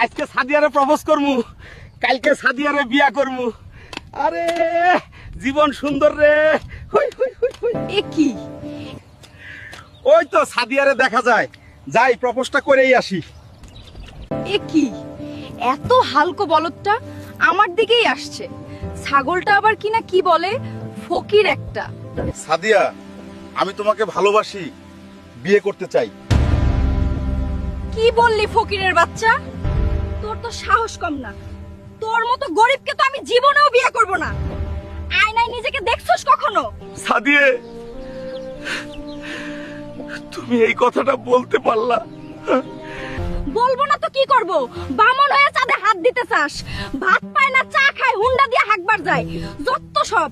আজকে সাদিয়ারে প্রপোজ করমু, কালকে সাদিয়ারে বিয়া করমু। আরে জীবন সুন্দর রে। হই হই হই হই। এ কি? ওই তো সাদিয়ারে দেখা যায়, যাই প্রপোজটা করেই আসি। এ কি? এত হালকা বলদটা আমার দিকেই আসছে। ছাগলটা আবার কিনা কি বলে, ফকির একটা। সাদিয়া, আমি তোমাকে ভালোবাসি, বিয়ে করতে চাই। কি বললি ফকিরের বাচ্চা? তোর তো সাহস কম না। তোর মতো গরিবকে তো আমি জীবনেও বিয়ে করব না। আয়নায় নিজেকে দেখছস কখনো? সাদিয়ে, তুমি এই কথাটা বলতে পারলা? বলবো না তো কি করব? বামন হয়ে চাঁদে হাত দিতে চাস? ভাত পায় না, চা খায়, হুন্ডা দিয়ে হাঁকবার যায়। যত সব।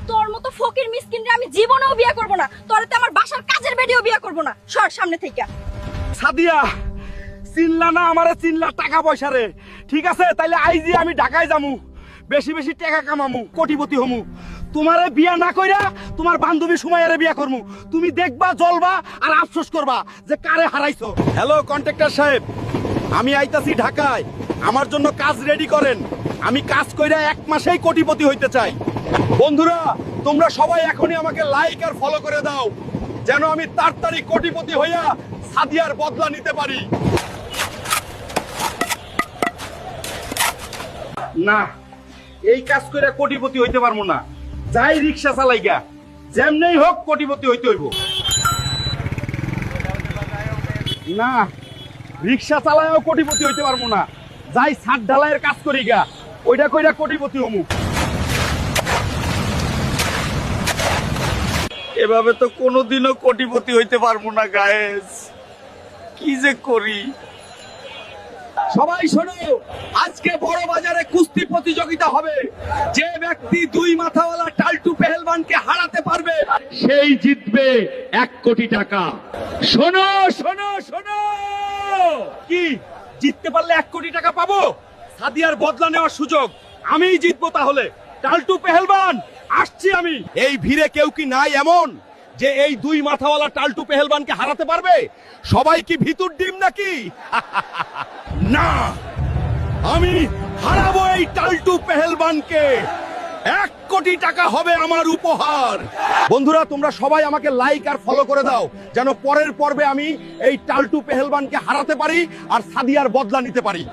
তোর মতো ফকির মিসকিনরে আমি জীবনেও বিয়ে করব না। তোরতে আমার বাসার কাজের বেডিও বিয়ে করব না। সর সামনে থেকে। সাদিয়া, চিনলা না আমারে, চিনলা টাকা পয়সা রে। ঠিক আছে, তাইলে আইজি আমি ঢাকায় যামু, বেশি বেশি টাকা কামামু, কোটিপতি হমু। তোমারে বিয়া না কইরা তোমার বান্ধবী সুমাইয়ারে বিয়া করমু। তুমি দেখবা, জ্বলবা আর আফসোস করবা যে কারে হারাইছো। হ্যালো কন্ট্রাক্টর সাহেব, আমি আইতাছি ঢাকায়, আমার জন্য কাজ রেডি করেন। আমি কাজ কইরা 1 মাসেই কোটিপতি হইতে চাই। বন্ধুরা, তোমরা সবাই এখনই আমাকে লাইক আর ফলো করে দাও, যেন আমি তাড়াতাড়ি কোটিপতি হইয়া সাদিয়ার বদলা নিতে পারি। না, এই কাজ করে কোটিপতি হইতে পারবো না। যাই রিক্সা চালাইগা, যেমনেই হোক কোটিপতি হইতে হইব। না, রিক্সা চালায়ও কোটিপতি হইতে পারবো না। যাই ছাদ ঢালাইয়ের কাজ করি গা, ওইটা কইরা কোটিপতি হমু। এভাবে তো কোনোদিনও কোটিপতি হইতে পারবো না গায়েস, কি যে করি। সবাই শোনো, আজকে বড় বাজারে কুস্তি প্রতিযোগিতা হবে। যে ব্যক্তি 2 মাথাওয়ালা টাল্টু পেহেলবানকে হারাতে পারবে সেই জিতবে 1 কোটি টাকা। শোনো শোনো শোনো, কি জিততে পারলে 1 কোটি টাকা পাবো? সাদিয়ার বদলা নেওয়ার সুযোগ আমিই জিতবো। তাহলে টাল্টু পেহেলবান, আসছি আমি। এই ভিড়ে কেউ কি নাই এমন যে এই 2 মাথাওয়ালা টাল্টু পেহেলবানকে হারাতে পারবে? সবাই কি ভিতুর ডিম নাকি? না, আমি হারাবো এই টাল্টু পেহেলবানকে। 1 কোটি টাকা হবে আমার উপহার। বন্ধুরা, তোমরা সবাই আমাকে লাইক আর ফলো করে দাও, যেন পরের পর্বে আমি এই টাল্টু পেহেলবানকে হারাতে পারি আর সাদিয়ার বদলা নিতে পারি।